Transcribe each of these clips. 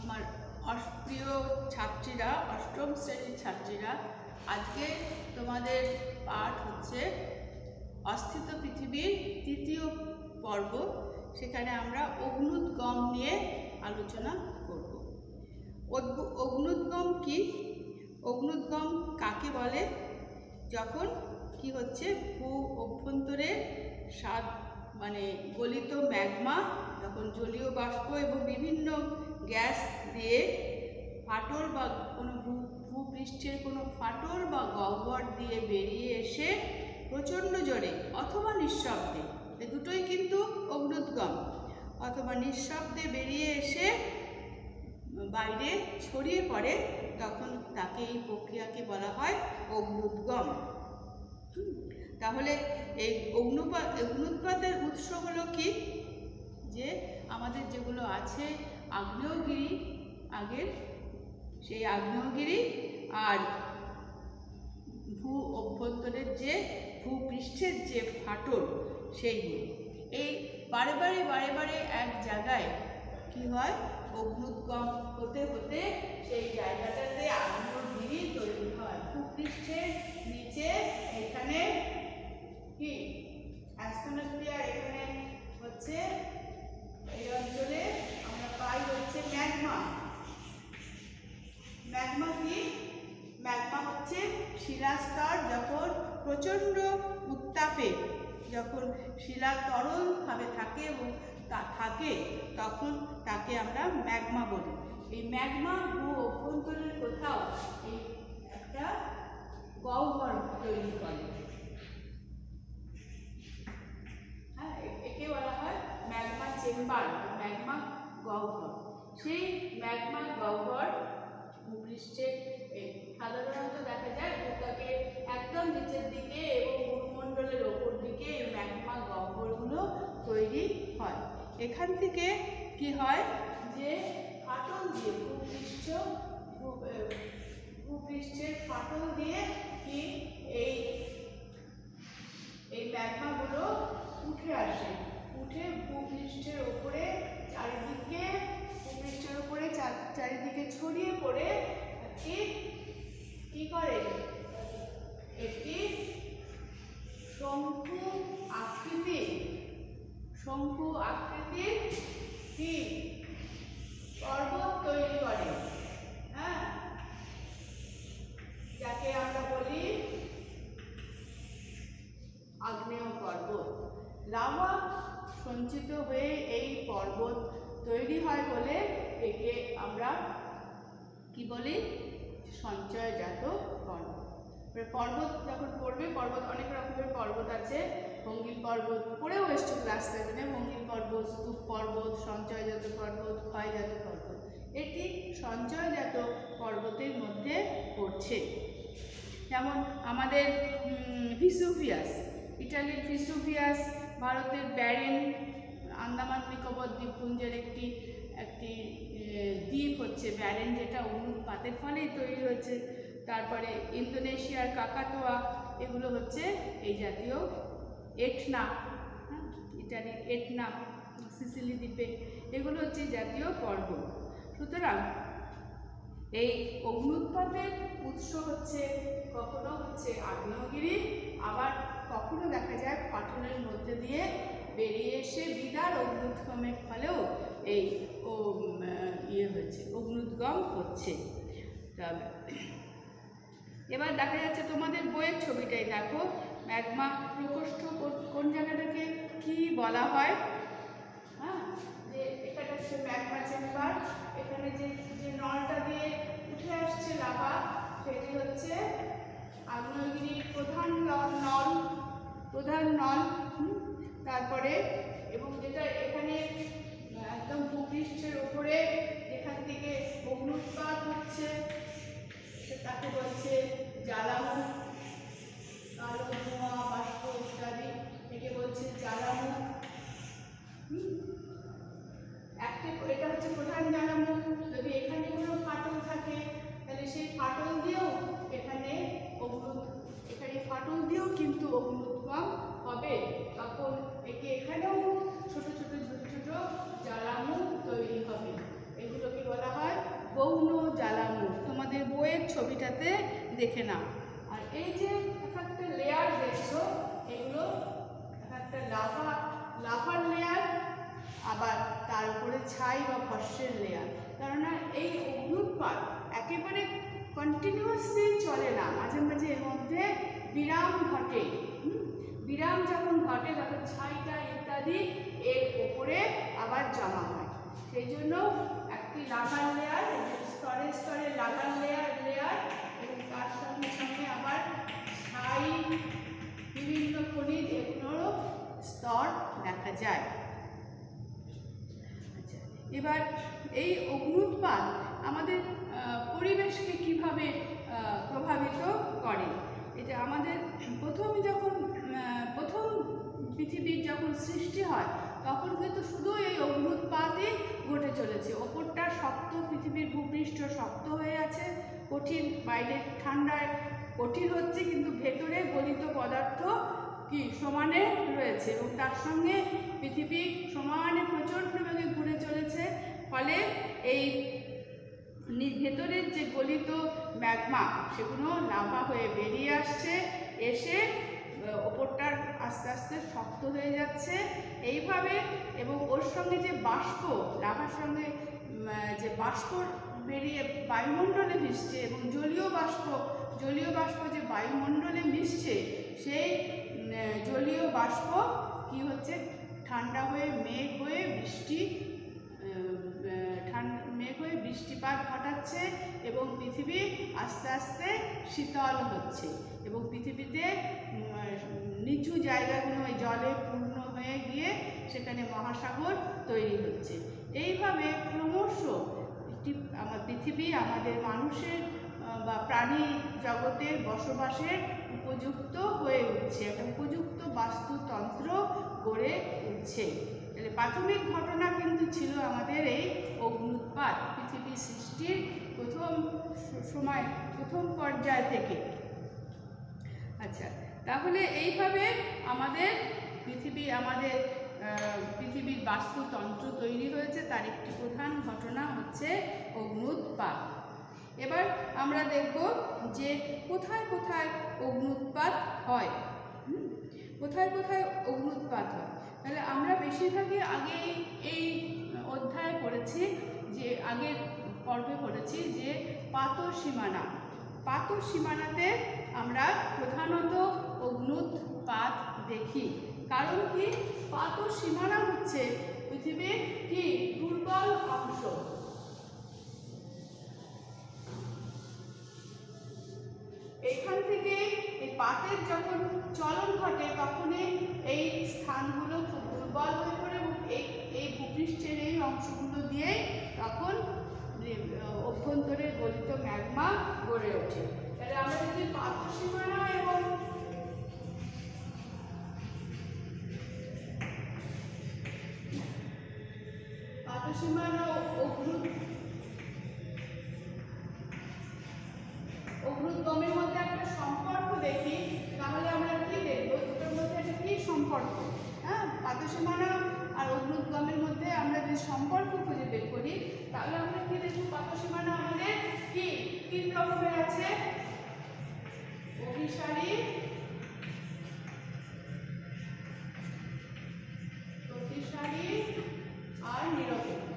আমার প্রিয় ছাত্রীরা, অষ্টম শ্রেণীর ছাত্রীরা, আজকে তোমাদের পাঠ হচ্ছে অস্থিত পৃথিবীর তৃতীয় পর্ব। সেখানে আমরা অগ্ন্যুৎগম নিয়ে আলোচনা করব। অগ্ন্যুৎগম কি? অগ্ন্যুৎগম কাকে বলে? যখন কি হচ্ছে, ভূ অভ্যন্তরে গলিত ম্যাগমা যখন জলীয় বাষ্প এবং বিভিন্ন গ্যাস দিয়ে ফাটল বা কোনো ভূপৃষ্ঠের কোনো ফাটল বা গহ্বর দিয়ে বেরিয়ে এসে প্রচণ্ড জোরে অথবা নিঃশব্দে, এই দুটোই কিন্তু অগ্ন্যুৎগম, অথবা নিঃশব্দে বেরিয়ে এসে বাইরে ছড়িয়ে পড়ে, তখন তাকে এই প্রক্রিয়াকে বলা হয় অগ্ন্যুৎগম। তাহলে এই অগ্ন্যুৎপাতের উৎস হলো কি? যে আমাদের যেগুলো আছে আগ্নেয়গিরি, আগের সেই আগ্নেয়গিরি আর ভূ অভ্যন্তরের যে ভূপৃষ্ঠের যে ফাটল, সেইগুলো এই বারে বারে এক জায়গায় কি হয়, অগ্ন্যুৎগম হতে হতে সেই জায়গাটাতে আগ্নেয়গিরি তৈরি হয়। ভূপৃষ্ঠের নিচে এখানে কি অ্যাস্টোনোস্ফিয়ার, এখানে হচ্ছে এই অঞ্চলে আমরা পাই হচ্ছে ম্যাগমা। ম্যাগমা কি? ম্যাগমা হচ্ছে শিলাস্তর যখন প্রচণ্ড উত্তাপে, যখন শিলা তরলভাবে থাকে এবং তখন তাকে আমরা ম্যাগমা বলি। এই ম্যাগমা ভূ অভ্যন্তরের কোথাও এই একটা গহ্বর তৈরি করে। হ্যাঁ, একে বলা হয় ম্যাগমা চেম্বার, ম্যাগমা গহ্বর। সেই ম্যাগমা গহ্বর ভূপৃষ্ঠে সাধারণত দেখা যায় ভূত্বকে একদম নিচের দিকে এবং ভূমণ্ডলের ওপর দিকে এই ম্যাগমা গহ্বরগুলো তৈরি হয়। এখান থেকে কি হয়, যে ফাটল দিয়ে ভূপৃষ্ঠের ফাটল দিয়ে কি এই ম্যাগমাগুলো উঠে আসে, উঠে ভূপৃষ্ঠের ওপরে চারিদিকে ছড়িয়ে পড়ে কি করে, একটি শঙ্কু আকৃতির কি পর্বত তৈরি করে। হ্যাঁ, যাকে আমরা বলি আগ্নেয় পর্বত। লাভা সঞ্চিত হয়ে এই পর্বত তৈরি হয় বলে একে আমরা কি বলি, সঞ্চয়জাত পর্বত। পর্বত যখন পড়বে, পর্বত অনেক রকমের পর্বত আছে। ভঙ্গিল পর্বত পড়েও এসছে ক্লাস 7-এ। ভঙ্গিল পর্বত, স্তূপ পর্বত, সঞ্চয়জাত পর্বত, ক্ষয়জাত পর্বত। এটি সঞ্চয়জাত পর্বতের মধ্যে পড়ছে। যেমন আমাদের ভিসুভিয়াস, ইটালির ভিসুভিয়াস, ভারতের ব্যারেন, আন্দামান নিকোবর দ্বীপপুঞ্জের একটি দ্বীপ হচ্ছে ব্যারেন, যেটা অগ্ন্যুৎপাতের ফলেই তৈরি হয়েছে। তারপরে ইন্দোনেশিয়ার কাকাতোয়া, এগুলো হচ্ছে এই জাতীয়। এটনা, ইটালির এটনা, সিসিলি দ্বীপে, এগুলো হচ্ছে জাতীয় পর্বত। সুতরাং এই অগ্ন্যুৎপাতের উৎস হচ্ছে কখনো হচ্ছে আগ্নেয়গিরি, আবার কখনো দেখা যায় ফাটলের মধ্যে দিয়ে বেরিয়ে এসে বিদার অগ্ন্যুৎগমের ফলেও এই অগ্ন্যুৎগম হচ্ছে। এবার দেখা যাচ্ছে তোমাদের বইয়ের ছবিটাই দেখো, ম্যাগমা প্রকোষ্ঠ কোন জায়গাটাকে কি বলা হয়? হ্যাঁ, যে এখানে হচ্ছে ম্যাগমা চেম্বার, এখানে যে নলটা দিয়ে উঠে আসছে লাভা, সেটি হচ্ছে আগ্নেয়গিরির প্রধান নল। তারপরে এবং যেটা এখানে একদম ভূপৃষ্ঠের উপরে যেখান থেকে অগ্ন্যুৎপাত হচ্ছে তাকে বলছে জ্বালামুখ, কালো ধোঁয়া, বাষ্প ইত্যাদি, একে বলছে জ্বালামুখ। এটা হচ্ছে প্রধান জ্বালামুখ। যদি এখানে কোনো ফাটল থাকে তাহলে সেই ফাটল দিয়েও ফাটল দিয়েও কিন্তু অগ্ন্যুৎগম হবে। তখন এখানেও ছোট ছোট জ্বালামুখ তৈরি হয়। দেখে নাও। আর এই যে একটা লেয়ার দেখছো, এগুলো একটা লাভার লেয়ার, আবার তার উপরে ছাই বা ভস্মের লেয়ার। কেননা এই অগ্নুৎপাত একেবারে কন্টিনিউয়াসলি চলে না, মাঝে মাঝে এর মধ্যে বিরাম ঘটে। বিরাম যখন ঘটে তখন ছাইটা ইত্যাদি এর ওপরে আবার জমা হয়। সেই জন্য একটি লাভার লেয়ার, স্তরে স্তরে লাভার লেয়ার এবং তার সঙ্গে সঙ্গে আবার ছাই, বিভিন্ন খনিজ, এগুলোরও স্তর দেখা যায়। আচ্ছা, এবার এই অগ্নুৎপাত আমাদের পরিবেশকে কিভাবে প্রভাবিত করে। এটা আমাদের প্রথম পৃথিবীর যখন সৃষ্টি হয় তখন কিন্তু শুধু এই অগ্নুৎপাতই ঘটে চলেছে। ওপরটা শক্ত, পৃথিবীর ভূপৃষ্ঠ শক্ত হয়ে আছে, কঠিন, বাইরে ঠান্ডায় কঠিন হচ্ছে, কিন্তু ভেতরে গলিত পদার্থ কি সমানে রয়েছে এবং তার সঙ্গে পৃথিবী সমানে প্রচণ্ড বেগে ঘুরে চলেছে। ফলে এই ভেতরের যে গলিত ম্যাগমা সেগুলো লাভা হয়ে বেরিয়ে আসছে, এসে ওপরটার আস্তে আস্তে শক্ত হয়ে যাচ্ছে এইভাবে। এবং ওর সঙ্গে যে বাষ্প, লাভার সঙ্গে যে বাষ্প বেরিয়ে বায়ুমণ্ডলে মিশছে এবং জলীয় বাষ্প যে বায়ুমণ্ডলে মিশছে, সেই জলীয় বাষ্প কি হচ্ছে, ঠান্ডা হয়ে মেঘ হয়ে বৃষ্টিপাত ঘটাচ্ছে এবং পৃথিবী আস্তে আস্তে শীতল হচ্ছে এবং পৃথিবীতে নিচু জায়গাগুলো ওই জলে পূর্ণ হয়ে গিয়ে সেখানে মহাসাগর তৈরি হচ্ছে। এইভাবে ক্রমশ পৃথিবী আমাদের মানুষের বা প্রাণী জগতের বসবাসের উপযুক্ত হয়ে উঠছে, একটা উপযুক্ত বাস্তুতন্ত্র গড়ে উঠছে। তাহলে প্রাথমিক ঘটনা কিন্তু ছিল আমাদের এই অগ্নুৎপাত, পৃথিবী সৃষ্টির প্রথম পর্যায় থেকে। আচ্ছা, তাহলে এইভাবে আমাদের পৃথিবীর বাস্তুতন্ত্র তৈরি হয়েছে, তার একটি প্রধান ঘটনা হচ্ছে অগ্নুৎপাত। এবার আমরা দেখব যে কোথায় কোথায় অগ্নুৎপাত হয়। কোথায় কোথায় অগ্নুৎপাত হয়, তাহলে আমরা বেশিরভাগই আগে এই অধ্যায়ে পড়েছি, যে আগের পর্বে পড়েছি যে পাত সীমানাতে আমরা প্রধানত অগ্নুৎপাত দেখি। কারণ কি, পাত সীমানা হচ্ছে পৃথিবীর কি দুর্বল অংশ। এখান থেকে এই পাতের যখন চলন ঘটে তখনই এই স্থানগুলো খুব দুর্বল হয়ে পড়ে এবং এই ভূপৃষ্ঠের এই অংশগুলো দিয়ে তখন অভ্যন্তরে গলিত ম্যাগমা গড়ে ওঠে। তাহলে আমরা যদি পাত সীমানা এবং অগ্নুৎগমের মধ্যে একটা সম্পর্ক দেখি, তাহলে আমরা কি দেখবো, দুটোর মধ্যে একটা কি সম্পর্ক। হ্যাঁ, পাত সীমানা আর অগ্নুৎগমের মধ্যে আমরা যদি সম্পর্ক খুঁজে বের করি তাহলে আমরা কি দেখবো, পাত সীমানা আমাদের কি তিন রকমের আছে, অভিসারী, প্রতিসারী আর নিরপেক্ষ।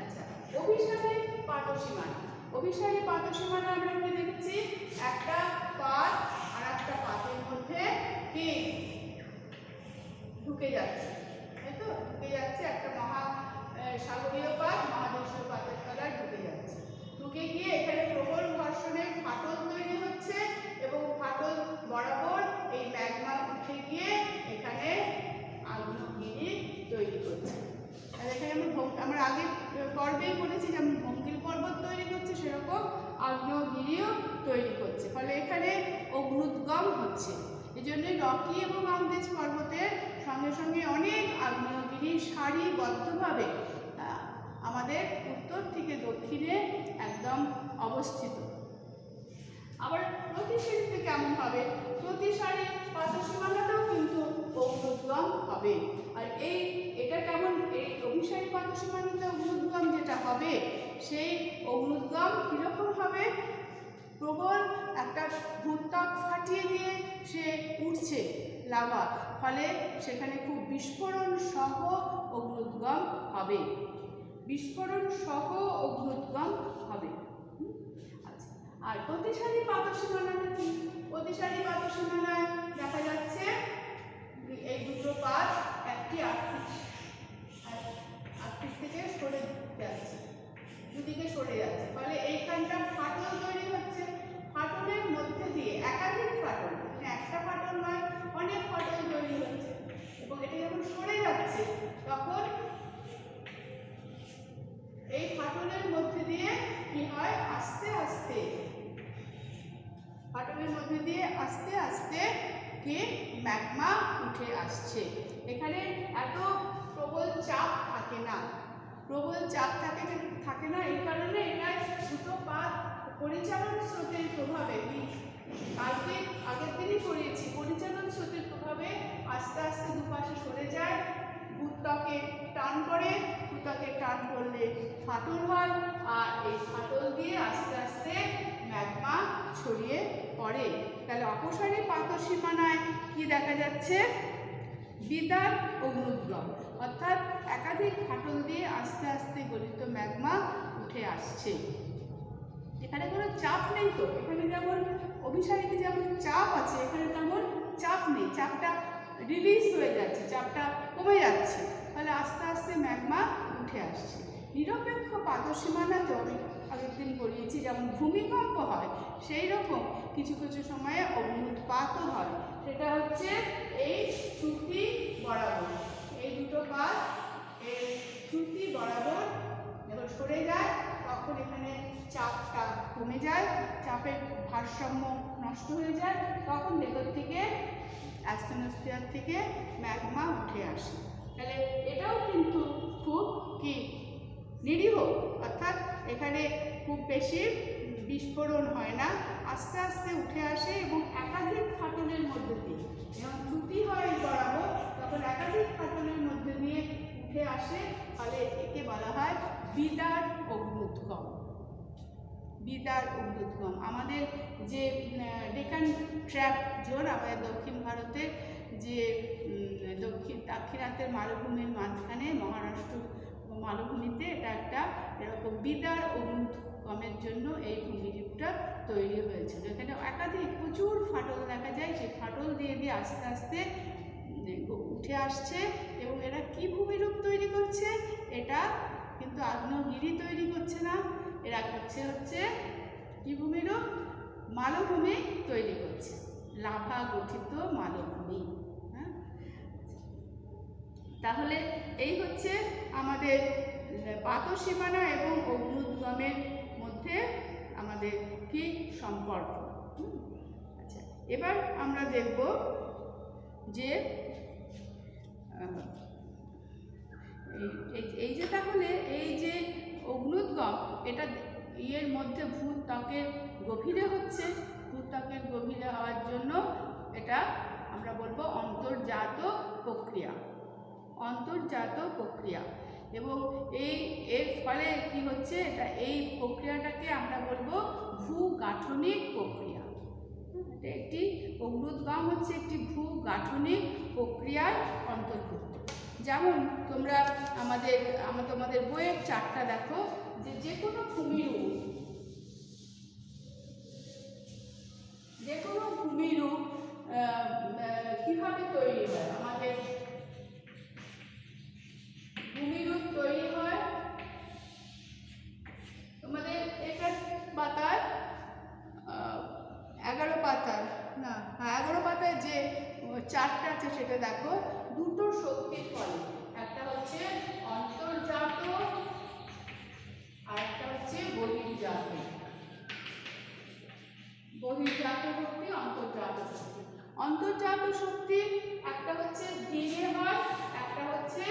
আচ্ছা, অভিসারী পাত সীমানা আমরা কি দেখেছি, একটা পাত আর একটা পাতের মধ্যে কি ঢুকে যাচ্ছে, তাই তো, ঢুকে যাচ্ছে একটা সাগরীয় পাত মহাদেশীয় পাতের তলায় ঢুকে যাচ্ছে। ঢুকে গিয়ে এখানে প্রবল ঘর্ষণে ফাটল তৈরি হচ্ছে এবং ফাটল বরাবর এই ম্যাগমা উঠে গিয়ে এখানে আগ্নেয়গিরি তৈরি করছে। আর এখানে আমরা আগের পর্বেই বলেছি যেমন ভঙ্গিল পর্বত তৈরি করছে, সেরকম আগ্নেয়গিরিও তৈরি করছে। ফলে এখানে অগ্নুৎগম হচ্ছে। এই জন্যই রকি এবং আন্দেজ পর্বতের সঙ্গে সঙ্গে অনেক আগ্নেয়গিরি সারিবদ্ধভাবে আমাদের উত্তর থেকে দক্ষিণে একদম অবস্থিত। আবার প্রতিসারিতে কেমন হবে, প্রতিসারি পাত সীমানাটাও কিন্তু অগ্নুৎগম হবে। আর এটা কেমন, এই অভিসারী পাত সীমানাতে অগ্নুৎগম যেটা হবে সেই অগ্নুদ্গম কীরকম হবে, প্রবল একটা ভূত্বক ফাটিয়ে দিয়ে সে উঠছে লাভা, ফলে সেখানে খুব বিস্ফোরণ সহ অগ্নুদ্গম হবে, বিস্ফোরণ সহ অগ্নুদ্গম হবে। আচ্ছা, আর অতিসারী পাদসীমানাটা কি? অতিসারী পাদসীমানায় দেখা যাচ্ছে এই দুটো পাত একটি আর্থিক থেকে সরে যাচ্ছে, দুদিকে সরে যাচ্ছে, ফলে এইখানটা ফাটল তৈরি হচ্ছে। ফাটলের মধ্যে দিয়ে একাধিক ফাটল, মানে একটা ফাটল নয়, অনেক ফাটল তৈরি হচ্ছে, এবং এটা যখন সরে যাচ্ছে তখন এই ফাটলের মধ্যে দিয়ে কি হয়, আস্তে আস্তে ফাটলের মধ্যে দিয়ে আস্তে আস্তে কি ম্যাগমা উঠে আসছে। এখানে এত প্রবল চাপ থাকে না, প্রবল চাপ থাকে না, এই কারণে এটা দুটো পাত পরিচালন স্রোতের প্রভাবে, আগের দিনই পড়িয়েছি, পরিচালন স্রোতের প্রভাবে আস্তে আস্তে দুপাশে সরে যায়, ভূত্বকে টান পড়ে, ভূত্বকে টান পড়লে ফাটল হয়, আর এই ফাটল দিয়ে আস্তে আস্তে ম্যাগমা ছড়িয়ে পড়ে। তাহলে অপসারী পাদসীমানায় কি দেখা যাচ্ছে, বিদার অগ্নুদ্গম, অর্থাৎ একাধিক ফাটল দিয়ে আস্তে আস্তে গলিত ম্যাগমা উঠে আসছে। এখানে কোনো চাপ নেই তো, এখানে যেমন অভিসারীতে যেমন চাপ আছে, এখানে তেমন চাপ নেই, চাপটা রিলিজ হয়ে যাচ্ছে, চাপটা কমে যাচ্ছে, তাহলে আস্তে আস্তে ম্যাগমা উঠে আসছে। নিরপেক্ষ পাদসীমানাতে আমি আগের দিন বলিয়েছি যেমন ভূমিকম্প হয়, সেই রকম কিছু কিছু সময়ে অগ্নুৎপাতও হয়। সেটা হচ্ছে এই চ্যুতি বরাবর, এই দুটো পাত এই চ্যুতি বরাবর যখন সরে যায় তখন এখানে চাপটা কমে যায়, চাপের ভারসাম্য নষ্ট হয়ে যায়, তখন ভেতর থেকে অ্যাস্টেনোস্ফিয়ার থেকে ম্যাগমা উঠে আসে। তাহলে এটাও কিন্তু খুব কি নিরীহ, অর্থাৎ এখানে খুব বেশি বিস্ফোরণ হয় না, আস্তে আস্তে উঠে আসে এবং একাধিক ফাটলের মধ্যে দিয়ে, যখন চ্যুতি হয় বরাবর তখন একাধিক ফাটলের মধ্যে দিয়ে উঠে আসে, ফলে একে বলা হয় বিদার অগ্নুৎগম। বিদার অগ্নুৎগম আমাদের যে ডেকান ট্র্যাপ জোন, আমাদের দক্ষিণ ভারতের যে দাক্ষিণাত্যের মালভূমির মাঝখানে মহারাষ্ট্র মালভূমিতে এটা একটা এরকম বিদার অগ্নুৎগমের জন্য এই ভূমিরূপটা তৈরি হয়েছিল। এখানে একাধিক প্রচুর ফাটল দেখা যায়, সেই ফাটল দিয়ে দিয়ে আস্তে আস্তে উঠে আসছে, এবং এরা কি ভূমিরূপ তৈরি করছে, এটা কিন্তু আগ্নেয়গিরি তৈরি করছে না, এরা করছে হচ্ছে কি ভূমিরূপ, মালভূমি তৈরি করছে, লাভা গঠিত মালভূমি। হ্যাঁ, তাহলে এই হচ্ছে আমাদের পাদসীমানা এবং অগ্নুৎগমের মধ্যে আমাদের কি সম্পর্ক। আচ্ছা, এবার আমরা দেখব যে এই যে তাহলে এই যে অগ্নুৎগম, এটা এর মধ্যে ভূত্বকের গভীরে হচ্ছে, ভূত্বকের গভীরে হওয়ার জন্য এটা আমরা বলবো অন্তর্জাত প্রক্রিয়া, অন্তর্জাত প্রক্রিয়া। এবং এর ফলে কি হচ্ছে, এটা এই প্রক্রিয়াটাকে আমরা বলবো ভূগাঠনিক প্রক্রিয়া। একটি অগ্নুৎগম হচ্ছে একটি ভূগাঠনিক প্রক্রিয়ার অন্তর্ভুক্ত। যেমন তোমরা তোমাদের বইয়ের চার্টটা দেখো, যে কোনো ভূমিরূপ, কিভাবে তৈরি হয়, আমাদের ভূমিরূপ তৈরি হয় তোমাদের এটা পাতায় 11 পাতায়, না 11 পাতায় যে চার্টটা আছে সেটা দেখো, দুটো শক্তির ফলে, একটা হচ্ছে অন্তর্জাত আর একটা হচ্ছে বহির্জাত। বহির্জাত শক্তি, অন্তর্জাত শক্তি। অন্তর্জাত শক্তি একটা হচ্ছে ধীরে হয়, একটা হচ্ছে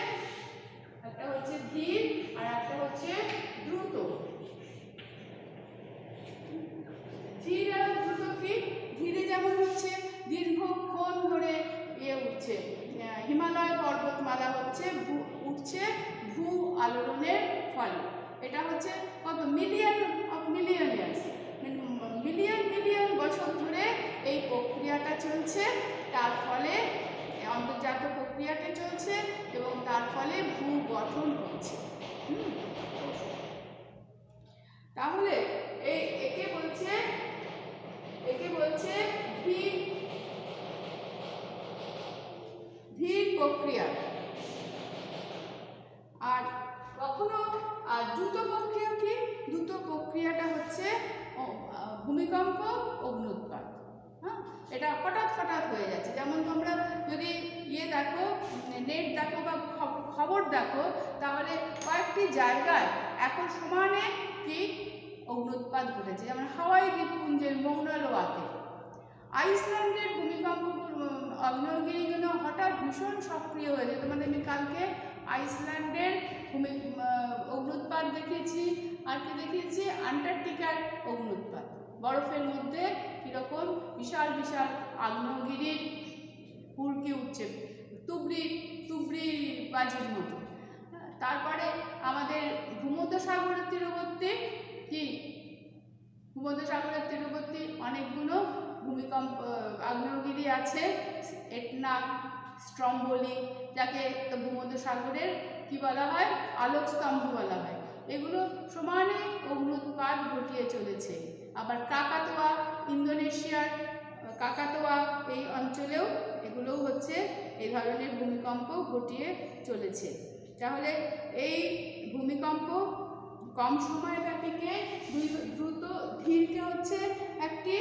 ধীর, আর একটা হচ্ছে দ্রুত। ধীর আর দ্রুত কি, ধীরে যেমন হচ্ছে দীর্ঘক্ষণ ধরে উঠছে, হিমালয় পর্বতমালা উঠছে ভূ আলোড়নের ফলে, এটা হচ্ছে কত million of million years, million million বছর ধরে এই প্রক্রিয়াটা চলছে। তার ফলে অন্তর্জাত প্রক্রিয়াটা চলছে এবং তার ফলে ভূ গঠন হচ্ছে। তাহলে একে বলছে ধীর প্রক্রিয়া। আর কখনো দ্রুত প্রক্রিয়া কি? দ্রুত প্রক্রিয়াটা হচ্ছে ভূমিকম্প, অগ্ন্যুৎপাত। হ্যাঁ, এটা হঠাৎ হঠাৎ হয়ে যাচ্ছে। যেমন তোমরা যদি দেখো, নেট দেখো বা খবর দেখো, তাহলে কয়েকটি জায়গায় এখন সমানে কি অগ্ন্যুৎপাত ঘটেছে। যেমন হাওয়াই দ্বীপপুঞ্জের মৌনা লোয়াতে, আইসল্যান্ডের ভূমিকম্প, আগ্নেয়গিরিগুলো হঠাৎ ভীষণ সক্রিয় হয়েছে। তোমাদের আমি কালকে আইসল্যান্ডের অগ্ন্যুৎপাত দেখিয়েছি। আর কি দেখিয়েছি? আন্টার্কটিকার অগ্ন্যুৎপাত, বরফের মধ্যে কীরকম বিশাল বিশাল আগ্নেয়গিরির হুড়কি উঠছে, তুবড়ি বাজির মতো। তারপরে আমাদের ভূমধ্যসাগরের তীরবর্তী ভূমধ্যসাগরের তীরবর্তী অনেকগুলো ভূমিকম্প আগ্নেয়গিরি আছে, এটনা, স্ট্রম্বোলি, যাকে ভূমধ্যসাগরের কি বলা হয়? আলোকস্তম্ভ বলা হয়। এগুলো সমানে অগ্ন্যুৎপাত ঘটিয়ে চলেছে। আবার কাকাতোয়া, ইন্দোনেশিয়ার কাকাতোয়া এই অঞ্চলেও এগুলোও হচ্ছে এই ধরনের ভূমিকম্প ঘটিয়ে চলেছে। তাহলে এই ভূমিকম্প কম সময়ব্যাপীকে, দ্রুত, ধীরকে হচ্ছে একটি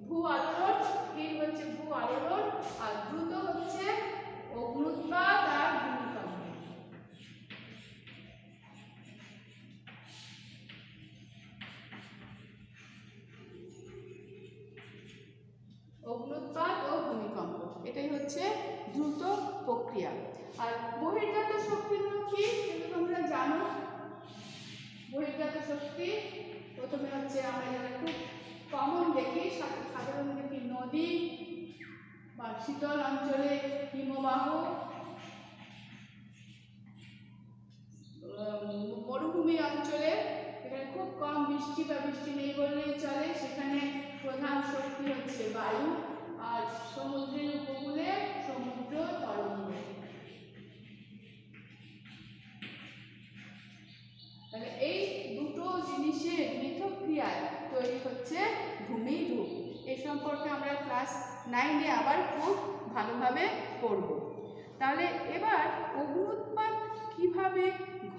ভূ আলোড়ন, ধীর হচ্ছে ভূ আলোড়ন, আর দ্রুত হচ্ছে অগ্ন্যুৎপাত আর ভূমিকম্প। অগ্ন্যুৎপাত ও ভূমিকম্প, এটাই হচ্ছে দ্রুত প্রক্রিয়া। আর বহির্জাত শক্তিগুলো কি সেটা তোমরা জানো। বহির্জাত শক্তি প্রথমে হচ্ছে আমরা যারা খুব কমন দেখি, সাধারণ দেখি নদী বা শীতল অঞ্চলে হিমবাহ, মরুভূমি অঞ্চলে এখানে খুব কম বৃষ্টি বা বৃষ্টি নেই বললেই চলে, সেখানে প্রধান শক্তি হচ্ছে বায়ু। আর সমুদ্রের উপকূলে সমুদ্র তরঙ্গ। তাহলে এই দুটো জিনিসের মিথস্ক্রিয়ায় তৈরি হচ্ছে ভূমিরূপ। এই সম্পর্কে আমরা ক্লাস 9-এ আবার খুব ভালোভাবে পড়ব। তাহলে এবার অগ্ন্যুৎপাত কিভাবে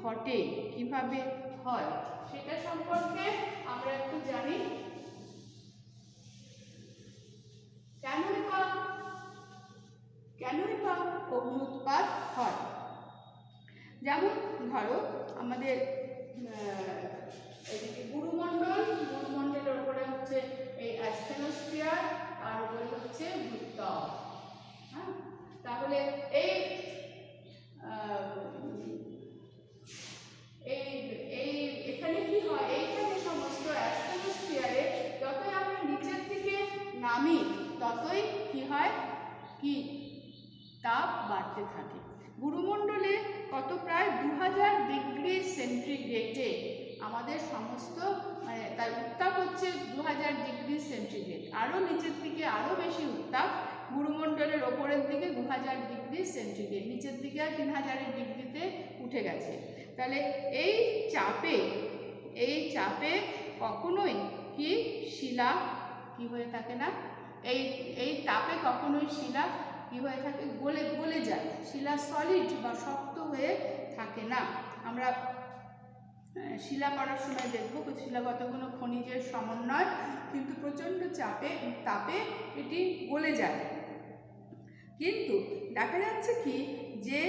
ঘটে, কিভাবে হয় সেটা সম্পর্কে আমরা একটু জানি। কেনই বা অগ্ন্যুৎপাত হয়? যেমন ধরো আমাদের এদিকে গুরুমণ্ডলের উপরে হচ্ছে এই অ্যাস্টেনোস্ফিয়ার, আর উপরে হচ্ছে ভূত্বক। হ্যাঁ, তাহলে এখানে কি হয়? এইখানে সমস্ত অ্যাস্টেনোস্ফিয়ারে যতই আমরা নিচের দিকে নামি ততই কি হয়? কি তাপ বাড়তে থাকে। গুরুমণ্ডলে কত প্রায় 2000 ডিগ্রি সেন্টিগ্রেডে আমাদের সমস্ত তার উত্তাপ হচ্ছে 2000 ডিগ্রি সেন্টিগ্রেড। আরও নিচের দিকে আরও বেশি উত্তাপ, গুরুমণ্ডলের ওপরের দিকে 2000 ডিগ্রি সেন্টিগ্রেড, নিচের দিকে 3000 ডিগ্রিতে উঠে গেছে। তাহলে এই চাপে কখনোই কি শিলা কি হয়ে থাকে না, এই তাপে কখনোই শিলা কি হয়ে থাকে? গলে যায়। শিলা সলিড বা শক্ত হয়ে থাকে না। আমরা শিলা করার সময় দেখব শিলাগত কোনো খনিজের সমন্বয়, কিন্তু প্রচণ্ড তাপে এটি গলে যায়। কিন্তু দেখা যাচ্ছে কি যে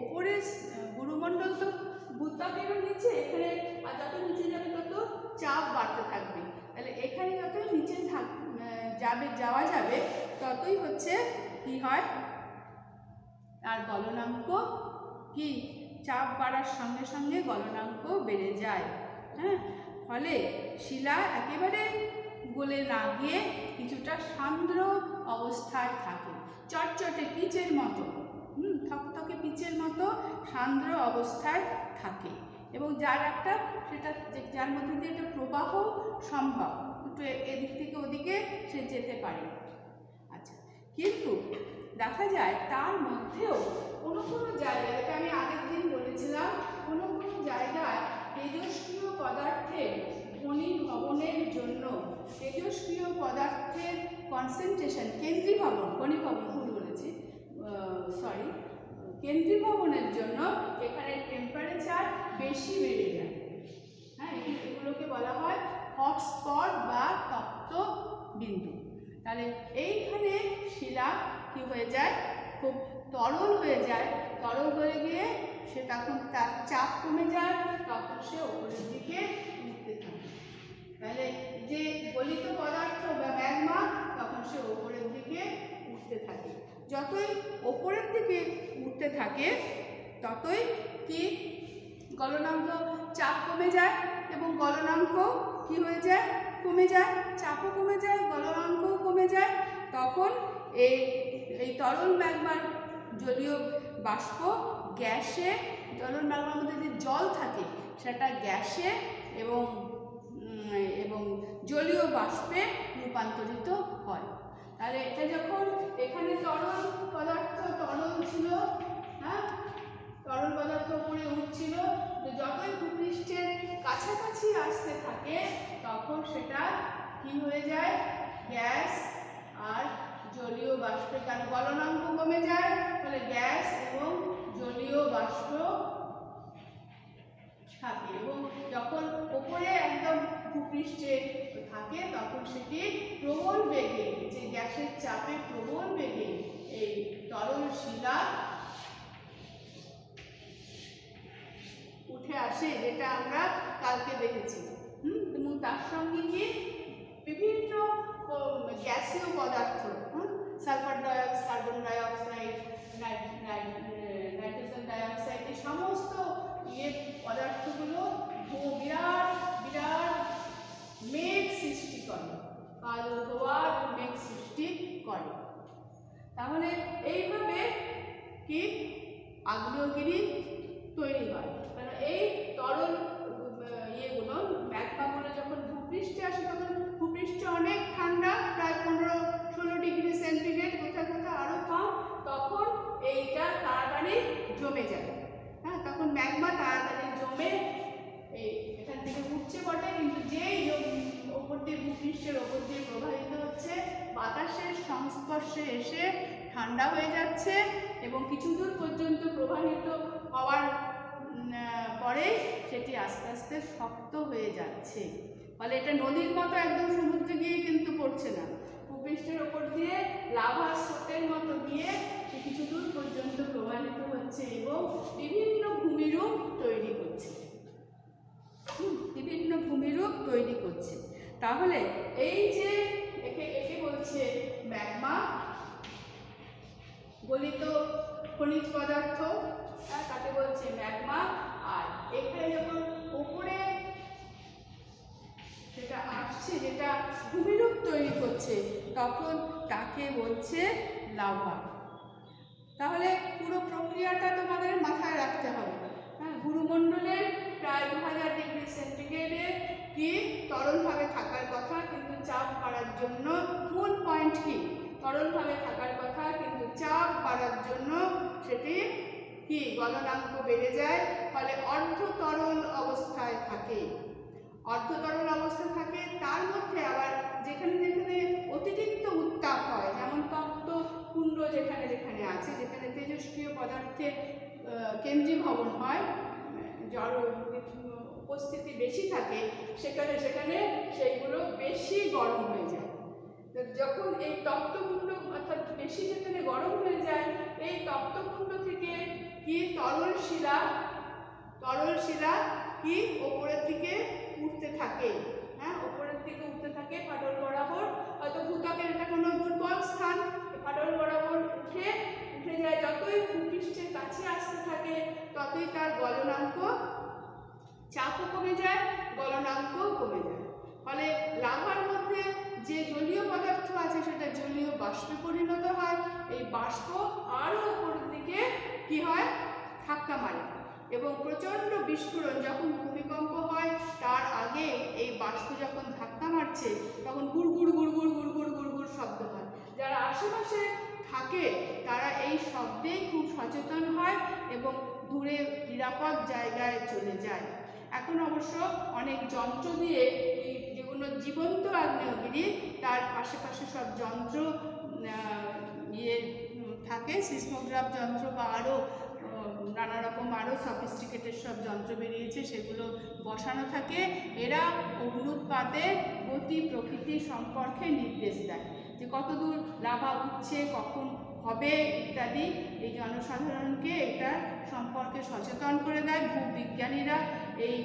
ওপরে গুরুমণ্ডল তো ভূত্বকেরও নিচে, এখানে আর যত নিচে যাবে তত চাপ বাড়তে থাকবে। তাহলে এখানে যত নিচে যাওয়া যাবে ততই হচ্ছে কি হয়? আর গলনাঙ্ক কি চাপ বাড়ার সঙ্গে সঙ্গে গলনাঙ্ক বেড়ে যায়। হ্যাঁ, ফলে শিলা একেবারে গলে না গিয়ে কিছুটা সান্দ্র অবস্থায় থাকে, চটচটে পিচের মতো, থকথকে পিচের মতো সান্দ্র অবস্থায় থাকে। এবং যার একটা সেটা যার মধ্যে দিয়ে একটা প্রবাহ সম্ভব, একটু এদিক থেকে ওদিকে সে যেতে পারে। আচ্ছা, কিন্তু দেখা যায় তার মধ্যেও কোনো কোনো জায়গায়, যেটা আমি আগের দিন বলেছিলাম, কোনো কোনো জায়গায় তেজস্ক্রিয় পদার্থের ঘনীভবনের জন্য, তেজস্ক্রিয় পদার্থের কনসেন্ট্রেশন, কেন্দ্রীভবন, ঘনীভবন ভুল বলেছি, সরি, কেন্দ্রীভবনের জন্য এখানে টেম্পারেচার বেশি বেড়ে যায়। হ্যাঁ, এগুলোকে বলা হয় হটস্পট বা তপ্ত বিন্দু। তাহলে এইখানে শিলা কি হয়ে যায়, খুব তরল হয়ে যায়, তরল হয়ে গিয়ে সে তখন তার চাপ কমে যায়, তখন সে ওপরের দিকে উঠতে থাকে। তাহলে যে গলিত পদার্থ বা ম্যাগমা তখন সে ওপরের দিকে উঠতে থাকে। যতই ওপরের দিকে উঠতে থাকে ততই কি গলনাঙ্ক চাপ কমে যায় এবং গলনাঙ্ক কি হয়ে যায়, কমে যায়, চাপও কমে যায়, গলনাঙ্কও কমে যায়। তখন এই তরল ম্যাগমার জলীয় বাষ্প গ্যাসে, তরল ম্যাগমার মধ্যে যে জল থাকে সেটা গ্যাসে এবং জলীয় বাষ্পে রূপান্তরিত হয়। তাহলে এটা যখন এখানে তরল পদার্থ তরল ছিল, হ্যাঁ, তরল পদার্থ উপরে উঠছিল, যতই ভূপৃষ্ঠের কাছাকাছি আসতে থাকে তখন সেটা কি হয়ে যায়, গ্যাস আর জলীয় বাষ্পে, কারণ গলনাঙ্ক কমে যায়, তাহলে গ্যাস এবং জলীয় বাষ্প থাকে এবং যখন উপরে একদম ভূপৃষ্ঠে থাকে তখন সেটি প্রবল বেগে, যে গ্যাসের চাপে প্রবল বেগে এই তরল শিলা উঠে আসে, যেটা আমরা কালকে দেখেছি। এবং তার সঙ্গে কি বিভিন্ন গ্যাসীয় পদার্থ, sulphur dioxide, carbon dioxide, nitrogen dioxide, এই সমস্ত পদার্থগুলো বিরাট বিরাট মেঘ সৃষ্টি করে, কালো ধোঁয়ার মেঘ সৃষ্টি করে। তাহলে এইভাবে কি আগ্নেয়গিরি তৈরি হয়। কারণ এই তরল ইয়েগুলো, ম্যাগমাগুলো যখন ভূপৃষ্ঠে আসে তখন ভূপৃষ্ঠে অনেক ঠান্ডা, প্রায় 15-16 ডিগ্রি সেন্টিগ্রেড, কোথাও কোথাও আরও কম, তখন এইটা তাড়াতাড়ি জমে যায়। হ্যাঁ, তখন ম্যাগমা তাড়াতাড়ি জমে এখান থেকে উঠছে বটে, কিন্তু যেই ওপর দিয়ে ভূপৃষ্ঠের ওপর দিয়ে প্রবাহিত হচ্ছে, বাতাসের সংস্পর্শে এসে ঠান্ডা হয়ে যাচ্ছে এবং কিছু দূর পর্যন্ত প্রবাহিত হওয়ার পরে সেটি আস্তে আস্তে শক্ত হয়ে যাচ্ছে। ফলে এটা নদীর মতো একদম সমুদ্রে গিয়ে কিন্তু পড়ছে না, ভূপৃষ্ঠের ওপর দিয়ে লাভা স্রোতের মতো গিয়ে সে কিছু দূর পর্যন্ত প্রবাহিত হচ্ছে এবং বিভিন্ন ভূমিরূপ তৈরি করছে, বিভিন্ন ভূমিরূপ তৈরি করছে। তাহলে এই যে একে বলছে ম্যাগমা, গলিত খনিজ পদার্থ, তাকে বলছে ম্যাগমা। আর এখানে যখন উপরে সেটা আসছে, যেটা ভূমিরূপ তৈরি করছে, তখন তাকে বলছে লাভা। তাহলে পুরো প্রক্রিয়াটা তোমাদের মাথায় রাখতে হবে। হ্যাঁ, গুরুমণ্ডলের প্রায় 2000 ডিগ্রি সেন্টিগ্রেডে কি তরলভাবে থাকার কথা, কিন্তু চাপ বাড়ার জন্য, মূল পয়েন্ট কি, তরলভাবে থাকার কথা কিন্তু চাপ বাড়ার জন্য সেটি কি গলনাঙ্ক বেড়ে যায়, ফলে অর্ধ তরল অবস্থায় থাকে, অর্ধ তরল অবস্থায় থাকে। তার মধ্যে আবার যেখানে যেখানে অতিরিক্ত উত্তাপ হয়, যেমন তপ্ত কুণ্ড যেখানে যেখানে আছে, যেখানে তেজস্ক্রিয় পদার্থের কেন্দ্রীভবন হয়, জড় উপস্থিতি বেশি থাকে, সেখানে সেখানে সেইগুলো বেশি গরম হয়ে যায়। যখন এই তপ্তকুণ্ড অর্থাৎ বেশি যেখানে গরম হয়ে যায়, এই তপ্তকুণ্ড থেকে কি তরল শিলা কি ওপরের দিকে উঠতে থাকে। হ্যাঁ, ওপরের দিকে উঠতে থাকে ফাটল বরাবর, হয়তো ভূত্বকের এটা কোনো দুর্বল স্থান, ফাটল বরাবর উঠে যায়। যতই ভূপৃষ্ঠের কাছে আসতে থাকে ততই তার গলনাঙ্ক, চাপও কমে যায়, গলনাঙ্কও কমে যায়। ফলে লাভার মধ্যে যে জলীয় পদার্থ আছে সেটা জলীয় বাষ্পে পরিণত হয়। এই বাষ্প আরও উপরের দিকে কি হয়, ধাক্কা মারে, এবং প্রচণ্ড বিস্ফোরণ, যখন ভূমিকম্প হয় তার আগে এই বাষ্প যখন ধাক্কা মারছে তখন গুড়গুড় গুড়গুড় গুড়গুড় গুড়গুড় শব্দ হয়। যারা আশেপাশে থাকে তারা এই শব্দেই খুব সচেতন হয় এবং দূরে নিরাপদ জায়গায় চলে যায়। এখন অবশ্য অনেক যন্ত্র দিয়ে, যেগুলো জীবন্ত আগ্নেয়গিরি তার আশেপাশে সব যন্ত্র থাকে, সিসমোগ্রাফ যন্ত্র বা আরও নানা রকম আরও সফিস্টিকেটেড সব যন্ত্র বেরিয়েছে, সেগুলো বসানো থাকে। এরা অগ্নুৎপাতের গতি প্রকৃতি সম্পর্কে নির্দেশ দেয়, যে কতদূর লাভা উঠছে, কখন হবে ইত্যাদি। এই জনসাধারণকে এটা সম্পর্কে সচেতন করে দেয়। ভূবিজ্ঞানীরা এই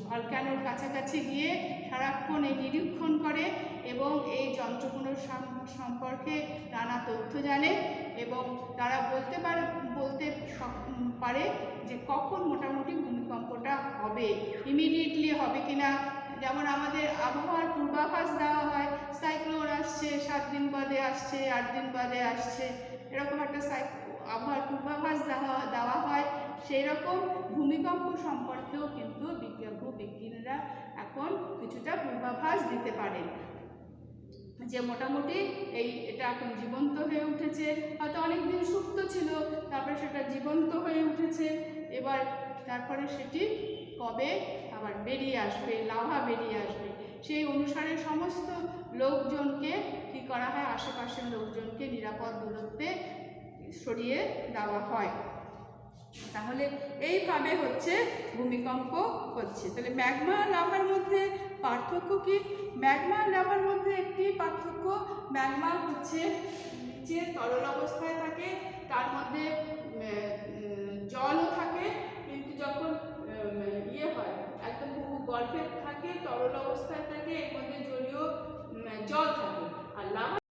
ভলক্যানোর কাছাকাছি গিয়ে সারাক্ষণ এই নিরীক্ষণ করে এবং এই যন্ত্রগুলোর সম্পর্কে নানা তথ্য জানে এবং তারা বলতে পারে যে কখন মোটামুটি ভূমিকম্পটা হবে, ইমিডিয়েটলি হবে কিনা। যেমন আমাদের আবহাওয়ার পূর্বাভাস দেওয়া হয়, সাইক্লোন আসছে 7 দিন বাদে আসছে, 8 দিন বাদে আসছে, এরকম একটা আবহাওয়ার পূর্বাভাস দেওয়া হয়। সেই রকম ভূমিকম্প সম্পর্কেও কিন্তু ভূবিজ্ঞানীরা এখন কিছুটা পূর্বাভাস দিতে পারেন, যে মোটামুটি এটা এখন জীবন্ত হয়ে উঠেছে। হয়তো অনেক দিন সুপ্ত ছিল, তারপরে সেটা জীবন্ত হয়ে উঠেছে, এবার তারপরে সেটি কবে আবার বেরিয়ে আসবে, লাভা বেরিয়ে আসবে, সেই অনুসারে সমস্ত লোকজনকে কী করা হয়, আশেপাশের লোকজনকে নিরাপদ দূরত্বে সরিয়ে দেওয়া হয়। তাহলে এইভাবে হচ্ছে ভূমিকম্প হচ্ছে। তাহলে ম্যাগমা লাভার মধ্যে পার্থক্য কি? ম্যাগমা লাভার মধ্যে একটি পার্থক্য, ম্যাগমা হচ্ছে নিচে তরল অবস্থায় থাকে, তার মধ্যে জলও থাকে, কিন্তু যখন হয় একদম গল্পে থাকে, তরল অবস্থায় থাকে, এর মধ্যে